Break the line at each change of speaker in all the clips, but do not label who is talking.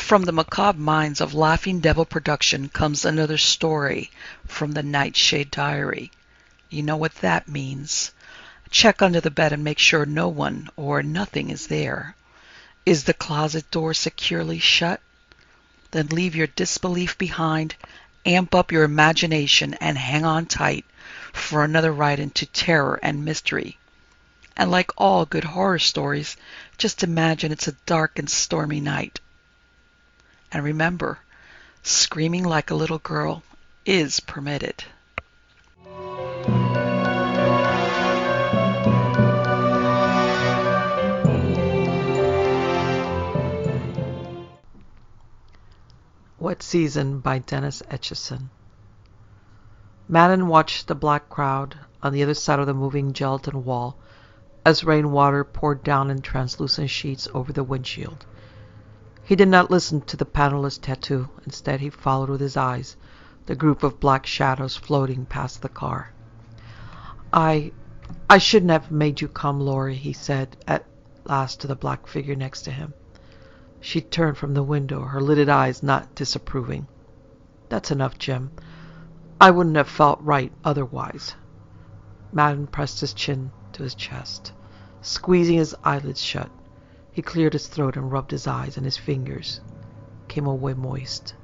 From the macabre minds of Laughing Devil Production comes another story from the Nightshade Diary. You know what that means. Check under the bed and make sure no one or nothing is there. Is the closet door securely shut? Then leave your disbelief behind, amp up your imagination, and hang on tight for another ride into terror and mystery. And like all good horror stories, just imagine it's a dark and stormy night. And remember, screaming like a little girl is permitted.
Wet Season by Dennis Etchison. Marlene watched the black crowd on the other side of the moving gelatin wall as rainwater poured down in translucent sheets over the windshield. He did not listen to the panelist tattoo. Instead, he followed with his eyes the group of black shadows floating past the car. I shouldn't have made you come, Laurie, he said at last to the black figure next to him. She turned from the window, her lidded eyes not disapproving. That's enough, Jim. I wouldn't have felt right otherwise. Marlene pressed his chin to his chest, squeezing his eyelids shut. He cleared his throat and rubbed his eyes, and his fingers came away moist.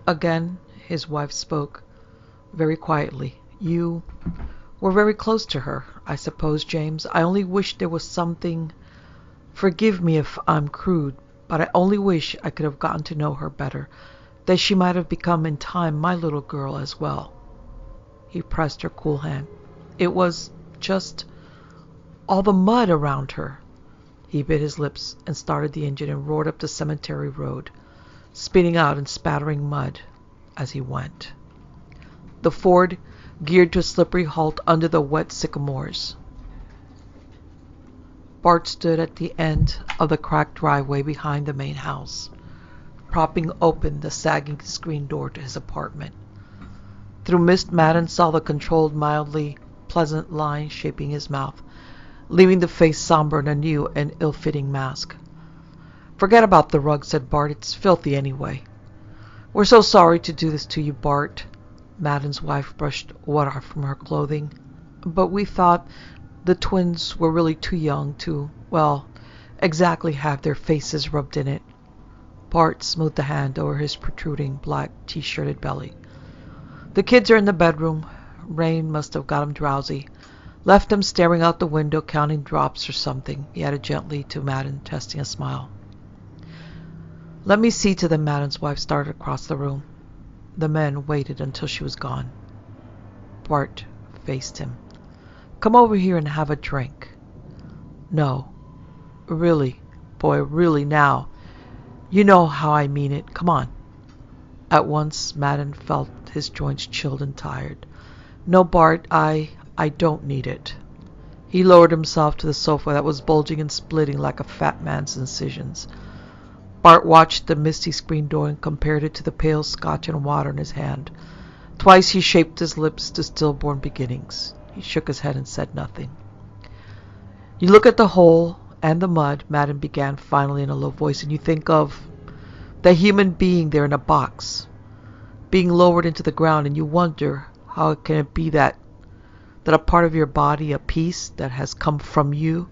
Again, his wife spoke, very quietly. You were very close to her, I suppose, James. I only wish there was something... Forgive me if I'm crude, but I only wish I could have gotten to know her better, that she might have become in time my little girl as well. He pressed her cool hand. It was just all the mud around her. He bit his lips and started the engine and roared up the cemetery road, spinning out and spattering mud as he went. The Ford geared to a slippery halt under the wet sycamores. Bart stood at the end of the cracked driveway behind the main house, propping open the sagging screen door to his apartment. Through mist, Marlene saw the controlled, mildly pleasant line shaping his mouth, leaving the face somber in a new and ill-fitting mask. Forget about the rug, said Bart. It's filthy anyway. We're so sorry to do this to you, Bart. Marlene's wife brushed water from her clothing. But we thought the twins were really too young to, well, exactly have their faces rubbed in it. Bart smoothed a hand over his protruding black t-shirted belly. The kids are in the bedroom. Rain must have got 'em drowsy. Left them staring out the window, counting drops or something, he added gently to Marlene, testing a smile. Let me see to them. Marlene's wife started across the room. The men waited until she was gone. Bart faced him. Come over here and have a drink. No. Really, boy, really now. You know how I mean it. Come on. At once, Marlene felt his joints chilled and tired. No, Bart, I don't need it. He lowered himself to the sofa that was bulging and splitting like a fat man's incisions. Bart watched the misty screen door and compared it to the pale scotch and water in his hand. Twice he shaped his lips to stillborn beginnings. He shook his head and said nothing. You look at the hole and the mud, Marlene began finally in a low voice, and you think of the human being there in a box, being lowered into the ground, and you wonder how can it be that a part of your body, a piece that has come from you,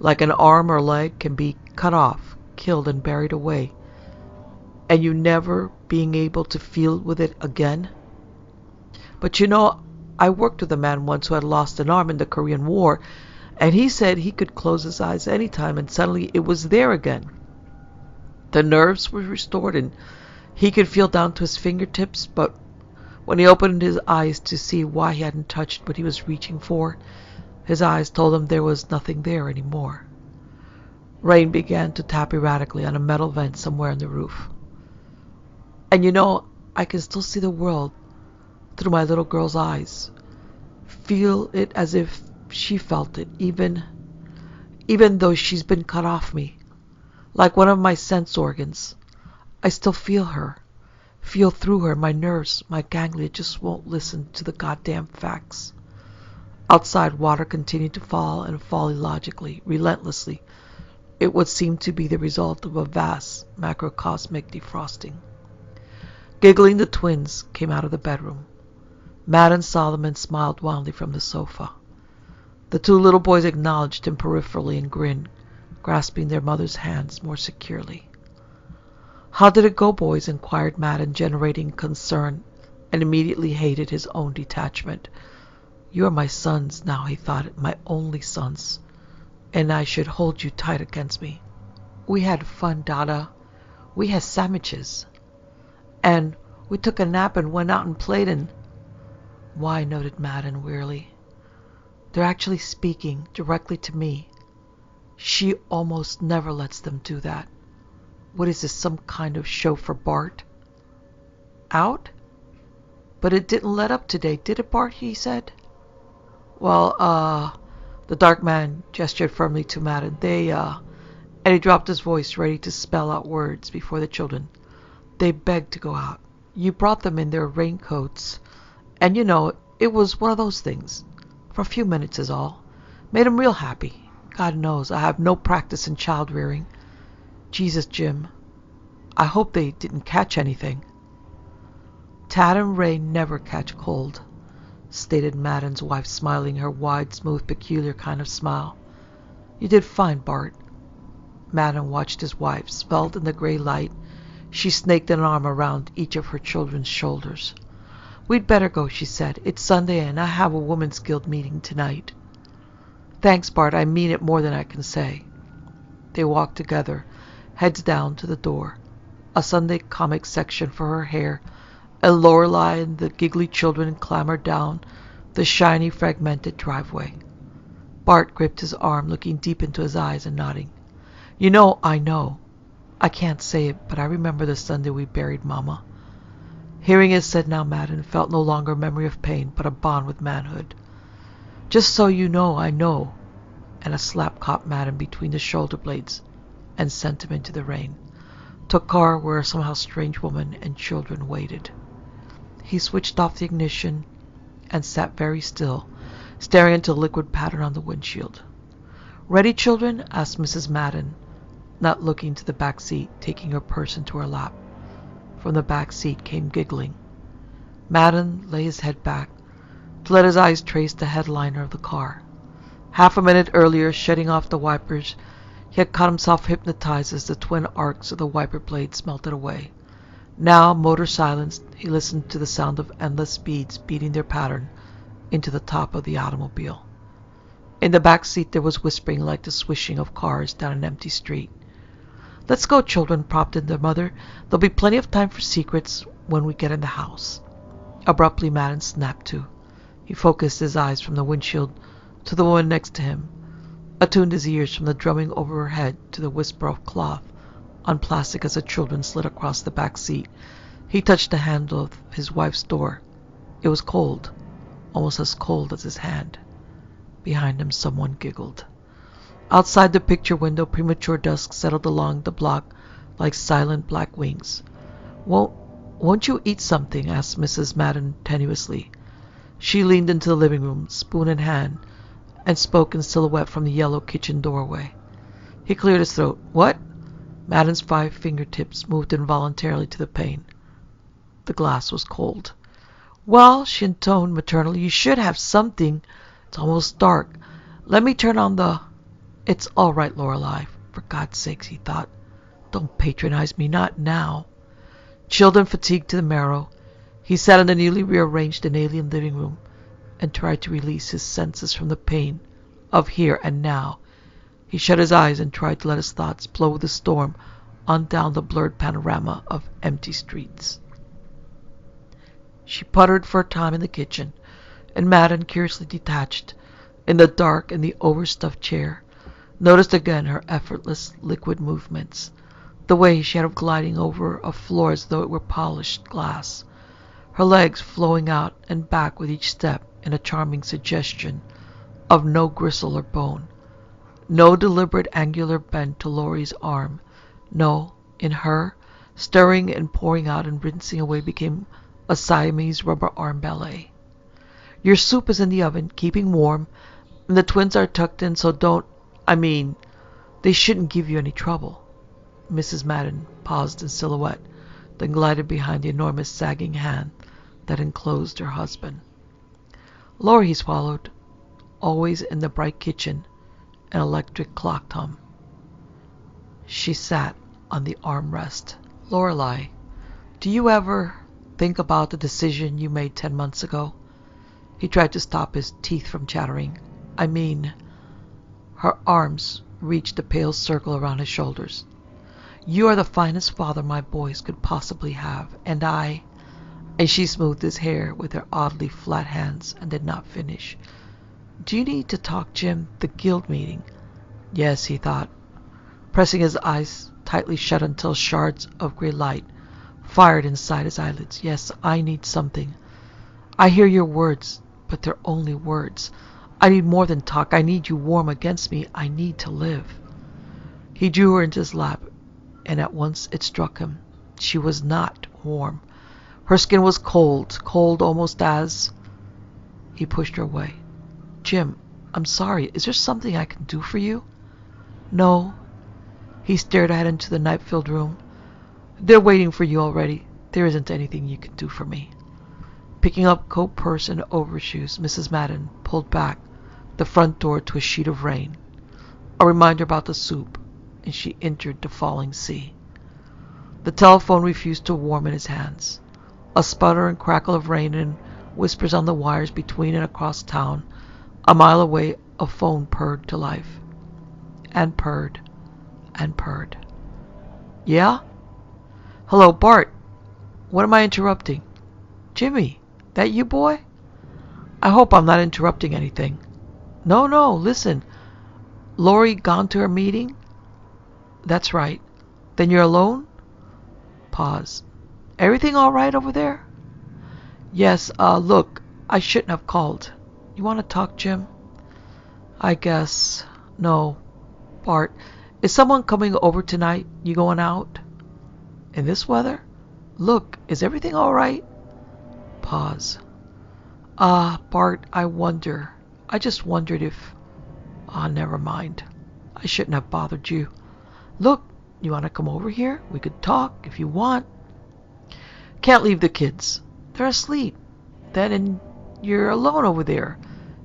like an arm or leg, can be cut off, killed, and buried away, and you never being able to feel with it again? But you know, I worked with a man once who had lost an arm in the Korean War, and he said he could close his eyes any time and suddenly it was there again. The nerves were restored and he could feel down to his fingertips, but when he opened his eyes to see why he hadn't touched what he was reaching for, his eyes told him there was nothing there anymore. Rain began to tap erratically on a metal vent somewhere in the roof. And you know, I can still see the world through my little girl's eyes. Feel it as if she felt it, even though she's been cut off me. Like one of my sense organs. I still feel her. Feel through her. My nerves, my ganglia just won't listen to the goddamn facts. Outside, water continued to fall and fall illogically, relentlessly, It would seem to be the result of a vast macrocosmic defrosting. Giggling, the twins came out of the bedroom. Matt and Solomon smiled wanly from the sofa. The two little boys acknowledged him peripherally and grinned, grasping their mother's hands more securely. "How did it go, boys?" inquired Madden, generating concern, and immediately hated his own detachment. "You are my sons now," he thought, "my only sons, and I should hold you tight against me." "We had fun, Dada. We had sandwiches. And we took a nap and went out and played and—" "Why," noted Madden wearily, "they're actually speaking directly to me. She almost never lets them do that. What is this, some kind of show for Bart?" "Out? But it didn't let up today, did it, Bart?" he said. "Well, the dark man gestured firmly to Madden. And he dropped his voice, ready to spell out words before the children. "They begged to go out. You brought them in their raincoats. And it was one of those things. For a few minutes is all. Made 'em real happy. God knows, I have no practice in child rearing. Jesus, Jim, I hope they didn't catch anything." "Tad and Ray never catch cold," stated Madden's wife, smiling her wide, smooth, peculiar kind of smile. "You did fine, Bart." Madden watched his wife. Svelte in the gray light, she snaked an arm around each of her children's shoulders. "We'd better go," she said. "It's Sunday, and I have a women's guild meeting tonight." "Thanks, Bart. I mean it more than I can say." They walked together, heads down, to the door. A Sunday comic section for her hair, and Lorelei and the giggly children clambered down the shiny, fragmented driveway. Bart gripped his arm, looking deep into his eyes and nodding. I know. I can't say it, but I remember the Sunday we buried Mama." Hearing it said now, Madden felt no longer a memory of pain, but a bond with manhood. "Just so you know, I know." And a slap caught Madden between the shoulder blades and sent him into the rain, to a car where a somehow strange woman and children waited. He switched off the ignition and sat very still, staring into the liquid pattern on the windshield. "Ready, children?" asked Mrs. Madden, not looking to the back seat, taking her purse into her lap. From the back seat came giggling. Madden lay his head back to let his eyes trace the headliner of the car. Half a minute earlier, shutting off the wipers, he had caught himself hypnotized as the twin arcs of the wiper blades melted away. Now, motor silenced, he listened to the sound of endless speeds beating their pattern into the top of the automobile. In the back seat there was whispering like the swishing of cars down an empty street. "Let's go, children," prompted their mother. "There'll be plenty of time for secrets when we get in the house." Abruptly, Madden snapped to. He focused his eyes from the windshield to the woman next to him, attuned his ears from the drumming over her head to the whisper of cloth on plastic as the children slid across the back seat. He touched the handle of his wife's door. It was cold, almost as cold as his hand. Behind him, someone giggled. Outside the picture window, premature dusk settled along the block like silent black wings. Won't you eat something?" asked Mrs. Madden tenuously. She leaned into the living room, spoon in hand, and spoke in silhouette from the yellow kitchen doorway. He cleared his throat. "What?" Madden's 5 fingertips moved involuntarily to the pane. The glass was cold. "Well," she intoned maternally, "you should have something. It's almost dark. Let me turn on the—" "It's all right, Lorelei. For God's sake," he thought, "don't patronize me. Not now." Chilled and fatigued to the marrow, he sat in the newly rearranged and alien living room and tried to release his senses from the pain of here and now. He shut his eyes and tried to let his thoughts blow with the storm on down the blurred panorama of empty streets. She puttered for a time in the kitchen, and Madden, curiously detached, in the dark in the overstuffed chair, noticed again her effortless liquid movements, the way she had of gliding over a floor as though it were polished glass, her legs flowing out and back with each step in a charming suggestion of no gristle or bone, no deliberate angular bend to Laurie's arm. No, in her, stirring and pouring out and rinsing away became a Siamese rubber arm ballet. "Your soup is in the oven, keeping warm, and the twins are tucked in, so don't— I mean, They shouldn't give you any trouble. Mrs. Madden paused in silhouette, then glided behind the enormous sagging hand that enclosed her husband. Laurie, he swallowed, always in the bright kitchen, an electric clock hum. She sat on the armrest. Lorelei, do you ever think about the decision you made 10 months ago? He tried to stop his teeth from chattering. I mean, her arms reached the pale circle around his shoulders. You are the finest father my boys could possibly have, and she smoothed his hair with her oddly flat hands and did not finish. Do you need to talk, Jim? The guild meeting. Yes, he thought, pressing his eyes tightly shut until shards of gray light fired inside his eyelids. Yes, I need something. I hear your words, but they're only words. I need more than talk. I need you warm against me. I need to live. He drew her into his lap, and at once it struck him. She was not warm. Her skin was cold, cold almost as... He pushed her away. Jim, I'm sorry. Is there something I can do for you? No. He stared ahead into the night-filled room. They're waiting for you already. There isn't anything you can do for me. Picking up coat, purse, and overshoes, Mrs. Madden pulled back the front door to a sheet of rain, a reminder about the soup, and she entered the falling sea. The telephone refused to warm in his hands. A sputter and crackle of rain and whispers on the wires between and across town. A mile away, a phone purred to life. And purred. And purred. Yeah? Hello, Bart. What am I interrupting? Jimmy, that you, boy? I hope I'm not interrupting anything. No, listen. Laurie gone to her meeting? That's right. Then you're alone? Pause. Everything all right over there? Yes, look, I shouldn't have called. You want to talk, Jim? I guess. No. Bart, is someone coming over tonight? You going out? In this weather? Look, is everything all right? Pause. Bart, I just wondered if... never mind. I shouldn't have bothered you. Look, you want to come over here? We could talk if you want. Can't leave the kids. They're asleep. And you're alone over there.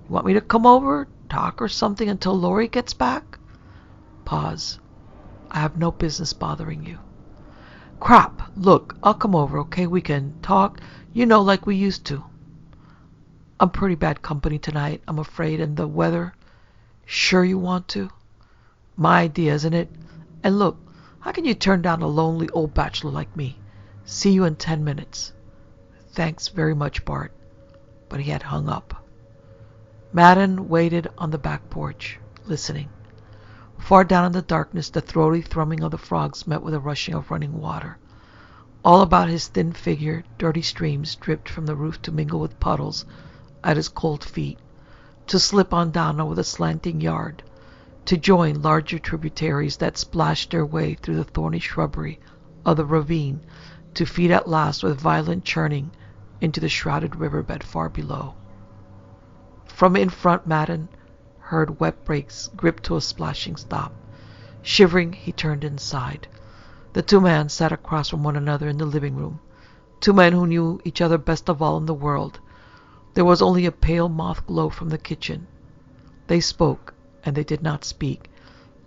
You want me to come over, talk or something until Laurie gets back? Pause. I have no business bothering you. Crap. Look, I'll come over, okay? We can talk, like we used to. I'm pretty bad company tonight, I'm afraid, and the weather... Sure you want to? My idea, isn't it? And look, how can you turn down a lonely old bachelor like me? See you in 10 minutes. Thanks very much, Bart. But he had hung up. Madden waited on the back porch, listening. Far down in the darkness, the throaty thrumming of the frogs met with a rushing of running water. All about his thin figure, dirty streams dripped from the roof to mingle with puddles at his cold feet, to slip on down over the slanting yard, to join larger tributaries that splashed their way through the thorny shrubbery of the ravine, to feed at last with violent churning into the shrouded riverbed far below. From in front, Madden heard wet brakes grip to a splashing stop. Shivering, he turned inside. The two men sat across from one another in the living room, two men who knew each other best of all in the world. There was only a pale moth glow from the kitchen. They spoke, and they did not speak,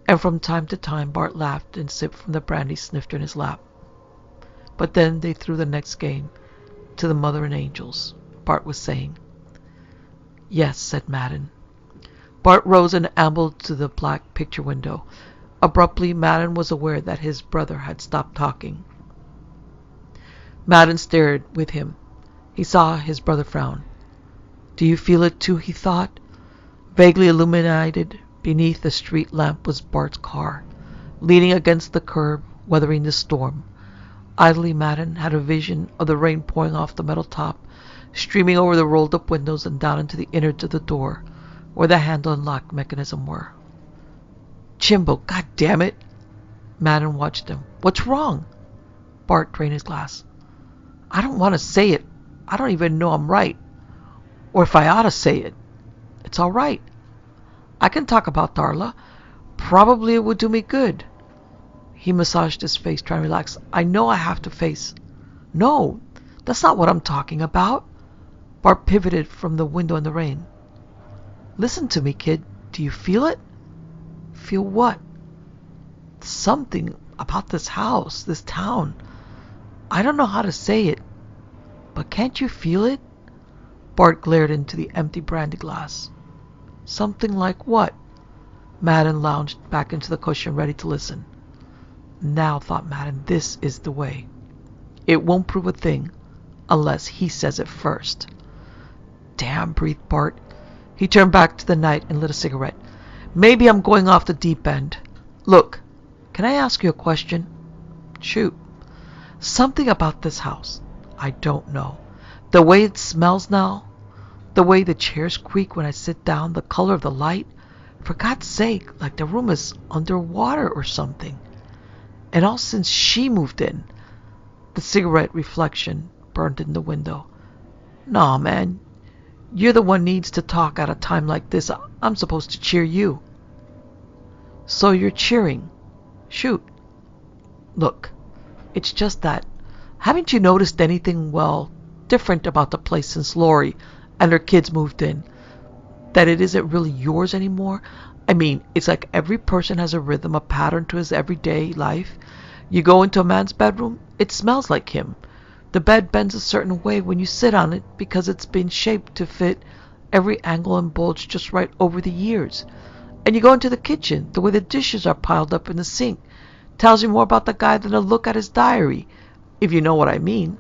and from time to time Bart laughed and sipped from the brandy snifter in his lap. But then they threw the next game to the mother and angels, Bart was saying. Yes, said Madden. Bart rose and ambled to the black picture window. Abruptly, Madden was aware that his brother had stopped talking. Madden stared with him. He saw his brother frown. Do you feel it too, he thought. Vaguely illuminated beneath the street lamp was Bart's car, leaning against the curb, weathering the storm. Idly, Madden had a vision of the rain pouring off the metal top, streaming over the rolled-up windows and down into the innards of the door, where the handle and lock mechanism were. Jimbo, God damn it! Madden watched him. What's wrong? Bart drained his glass. I don't want to say it. I don't even know I'm right. Or if I ought to say it. It's all right. I can talk about Darla. Probably it would do me good. He massaged his face, trying to relax. I know I have to face. No, that's not what I'm talking about. Bart pivoted from the window in the rain. Listen to me, kid. Do you feel it? Feel what? Something about this house, this town. I don't know how to say it, but can't you feel it? Bart glared into the empty brandy glass. Something like what? Madden lounged back into the cushion, ready to listen. Now, thought Madden, this is the way. It won't prove a thing unless he says it first. Damn, breathed Bart. He turned back to the night and lit a cigarette. Maybe I'm going off the deep end. Look, can I ask you a question? Shoot. Something about this house. I don't know. The way it smells now, the way the chairs creak when I sit down, the color of the light. For God's sake, like the room is underwater or something. And all since she moved in. The cigarette reflection burned in the window. Nah, man. You're the one needs to talk at a time like this. I'm supposed to cheer you. So you're cheering. Shoot. Look, it's just that. Haven't you noticed anything, well, different about the place since Lori and her kids moved in? That it isn't really yours anymore? I mean, it's like every person has a rhythm, a pattern to his everyday life. You go into a man's bedroom, it smells like him. The bed bends a certain way when you sit on it because it's been shaped to fit every angle and bulge just right over the years. And you go into the kitchen, the way the dishes are piled up in the sink tells you more about the guy than a look at his diary, if you know what I mean.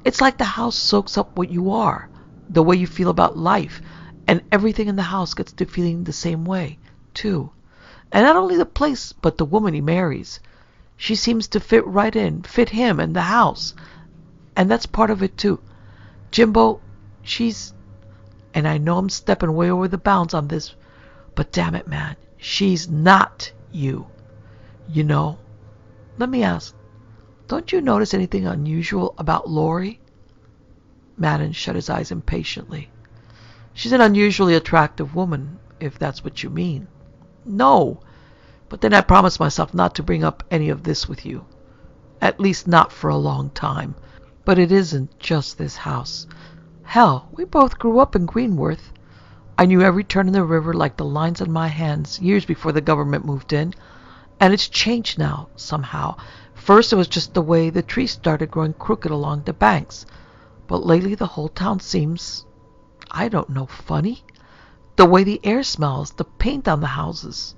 It's like the house soaks up what you are, the way you feel about life, and everything in the house gets to feeling the same way, too. And not only the place, but the woman he marries. She seems to fit right in, fit him and the house. And that's part of it, too. Jimbo, she's... And I know I'm stepping way over the bounds on this, but damn it, man, she's not you. You know? Let me ask, don't you notice anything unusual about Lori? Madden shut his eyes impatiently. She's an unusually attractive woman, if that's what you mean. No, but then I promised myself not to bring up any of this with you. At least not for a long time. But it isn't just this house. Hell, we both grew up in Greenworth. I knew every turn in the river like the lines on my hands years before the government moved in. And it's changed now, somehow. First it was just the way the trees started growing crooked along the banks. But lately the whole town seems, I don't know, funny. The way the air smells, the paint on the houses.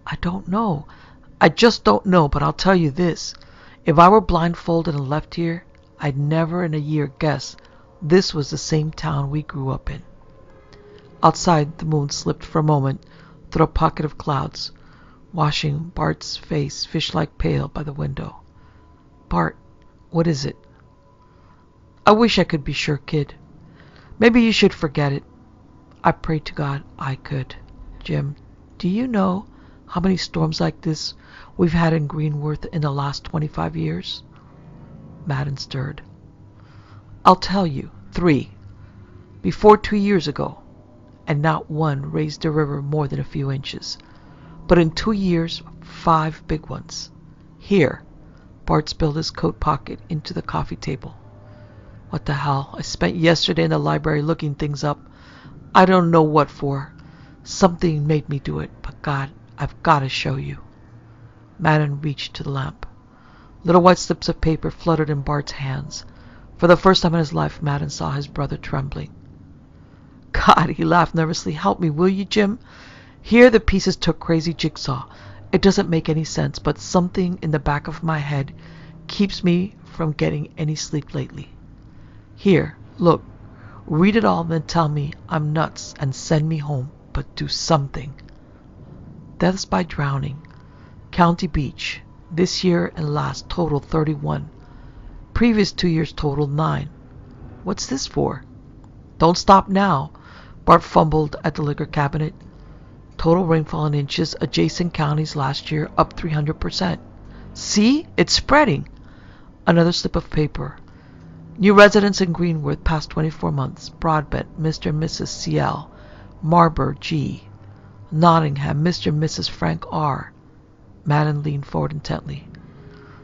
I don't know. I just don't know, but I'll tell you this. If I were blindfolded and left here, I'd never in a year guess this was the same town we grew up in. Outside, the moon slipped for a moment through a pocket of clouds, washing Bart's face fish-like pale by the window. Bart, what is it? I wish I could be sure, kid. Maybe you should forget it. I pray to God I could. Jim, do you know how many storms like this we've had in Greenworth in the last 25 years? Madden stirred. I'll tell you, 3. Before 2 years ago, and not one raised the river more than a few inches. But in 2 years, 5 big ones. Here, Bart spilled his coat pocket into the coffee table. What the hell? I spent yesterday in the library looking things up. I don't know what for. Something made me do it, but God, I've got to show you. Madden reached to the lamp. Little white slips of paper fluttered in Bart's hands. For the first time in his life, Madden saw his brother trembling. God, he laughed nervously. Help me, will you, Jim? Here the pieces took crazy jigsaw. It doesn't make any sense, but something in the back of my head keeps me from getting any sleep lately. Here, look. Read it all and then tell me I'm nuts and send me home, but do something. Deaths by drowning. County Beach. This year and last totaled 31. Previous 2 years totaled 9. What's this for? Don't stop now. Bart fumbled at the liquor cabinet. Total rainfall in inches, adjacent counties last year up 300%. See? It's spreading. Another slip of paper. New residents in Greenworth past 24 months. Broadbent, Mr. and Mrs. C.L. Marber, G. Nottingham, Mr. and Mrs. Frank R. Madden leaned forward intently.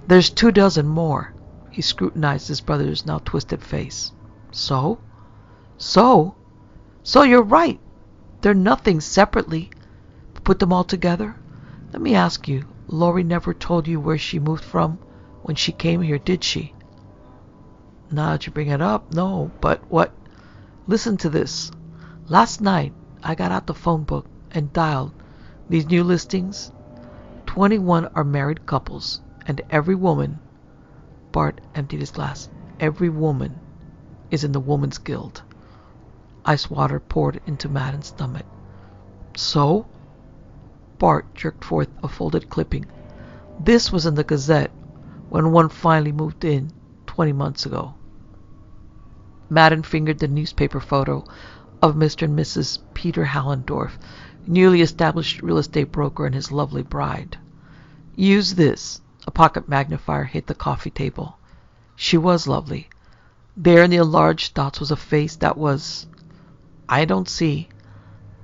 There's 24 more. He scrutinized his brother's now twisted face. So? So? So you're right. They're nothing separately. But put them all together? Let me ask you, Laurie never told you where she moved from when she came here, did she? Now that you bring it up, no, but what? Listen to this. Last night, I got out the phone book and dialed these new listings. 21 are married couples, and every woman, Bart emptied his glass, every woman is in the Woman's Guild. Ice water poured into Madden's stomach. So? Bart jerked forth a folded clipping. This was in the Gazette when one finally moved in 20 months ago. Madden fingered the newspaper photo of Mr. and Mrs. Peter Hallendorf, newly established real estate broker, and his lovely bride. Use this. A pocket magnifier hit the coffee table. She was lovely. There in the enlarged dots was a face that was... I don't see.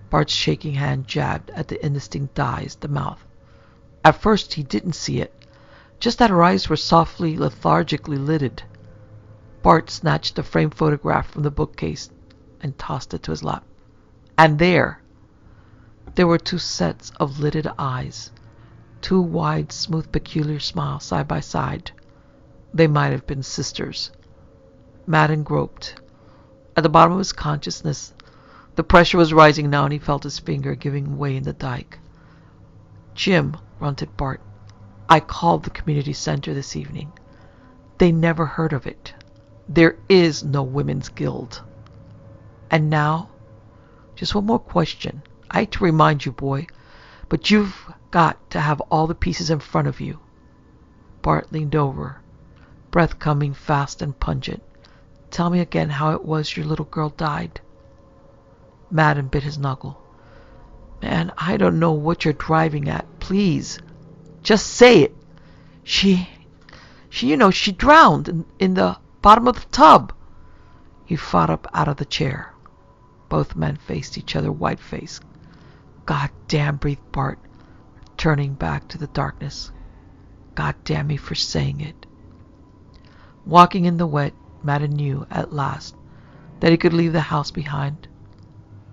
Bart's shaking hand jabbed at the indistinct eyes, the mouth. At first he didn't see it. Just that her eyes were softly, lethargically lidded. Bart snatched the framed photograph from the bookcase and tossed it to his lap. And there were two sets of lidded eyes. Two wide, smooth, peculiar smiles side by side. They might have been sisters. Madden groped. At the bottom of his consciousness, the pressure was rising now, and he felt his finger giving way in the dike. Jim, grunted Bart, I called the community center this evening. They never heard of it. There is no Women's Guild. And now, just one more question. I hate to remind you, boy, but you've got to have all the pieces in front of you. Bart leaned over, breath coming fast and pungent. Tell me again how it was your little girl died. Madden bit his knuckle. Man, I don't know what you're driving at. Please, just say it. She drowned in the bottom of the tub. He fought up out of the chair. Both men faced each other, white-faced. God damn, breathed Bart, turning back to the darkness. God damn me for saying it. Walking in the wet, Madden knew at last that he could leave the house behind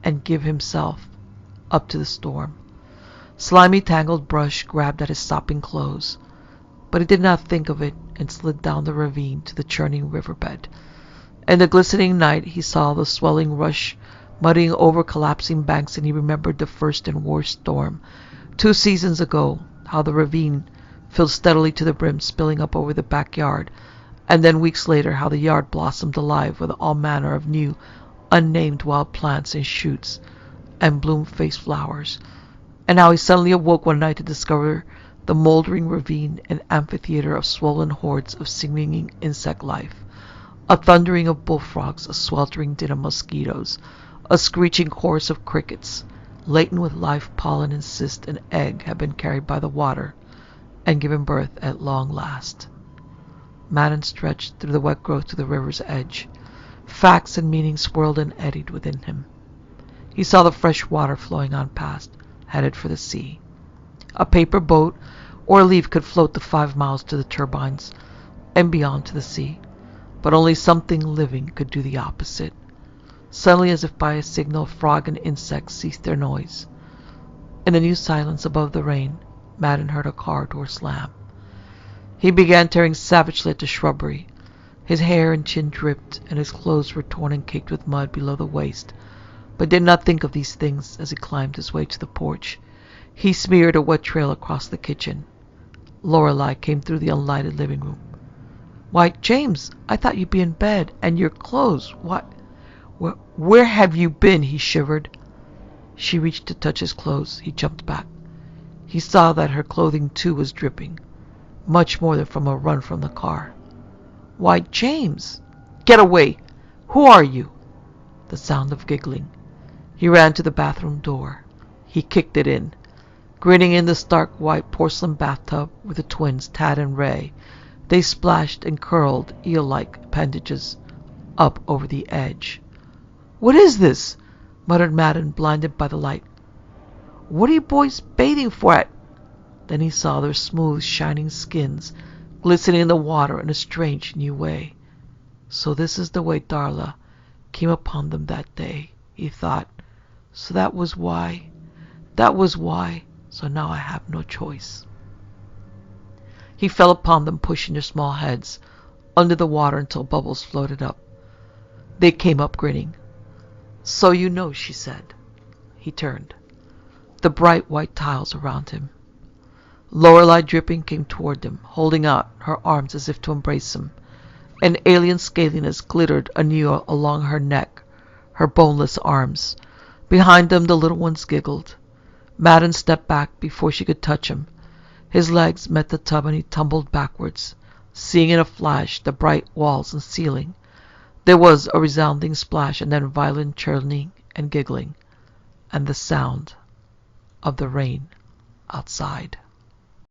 and give himself up to the storm. Slimy, tangled brush grabbed at his sopping clothes, but he did not think of it and slid down the ravine to the churning riverbed. In the glistening night, he saw the swelling rush muddying over collapsing banks, and he remembered the first and worst storm 2 seasons ago, how the ravine filled steadily to the brim, spilling up over the backyard, and then weeks later how the yard blossomed alive with all manner of new, unnamed wild plants and shoots and bloom-faced flowers, and how he suddenly awoke one night to discover the moldering ravine an amphitheater of swollen hordes of singing insect life, a thundering of bullfrogs, a sweltering din of mosquitoes, a screeching chorus of crickets, laden with life, pollen, and cyst and egg, had been carried by the water and given birth at long last. Madden stretched through the wet growth to the river's edge. Facts and meanings swirled and eddied within him. He saw the fresh water flowing on past, headed for the sea. A paper boat or a leaf could float the 5 miles to the turbines and beyond to the sea, but only something living could do the opposite. Suddenly, as if by a signal, frog and insect ceased their noise. In the new silence above the rain, Madden heard a car door slam. He began tearing savagely at the shrubbery. His hair and chin dripped, and his clothes were torn and caked with mud below the waist, but did not think of these things as he climbed his way to the porch. He smeared a wet trail across the kitchen. Lorelei came through the unlighted living room. Why, James, I thought you'd be in bed, and your clothes, what? Where have you been? He shivered. She reached to touch his clothes. He jumped back. He saw that her clothing, too, was dripping, much more than from a run from the car. Why, James! Get away! Who are you? The sound of giggling. He ran to the bathroom door. He kicked it in. Grinning in the stark white porcelain bathtub were the twins, Tad and Ray. They splashed and curled eel-like appendages up over the edge. What is this? Muttered Madden, blinded by the light. What are you boys baiting for? Then he saw their smooth, shining skins glistening in the water in a strange, new way. So this is the way Darla came upon them that day, he thought. So that was why. That was why. So now I have no choice. He fell upon them, pushing their small heads under the water until bubbles floated up. They came up grinning. So you know, she said. He turned. The bright white tiles around him. Lorelei, dripping, came toward them, holding out her arms as if to embrace him. An alien scaliness glittered anew along her neck, her boneless arms. Behind them the little ones giggled. Madden stepped back before she could touch him. His legs met the tub and he tumbled backwards, seeing in a flash the bright walls and ceiling. There was a resounding splash and then violent churning and giggling, and the sound of the rain outside.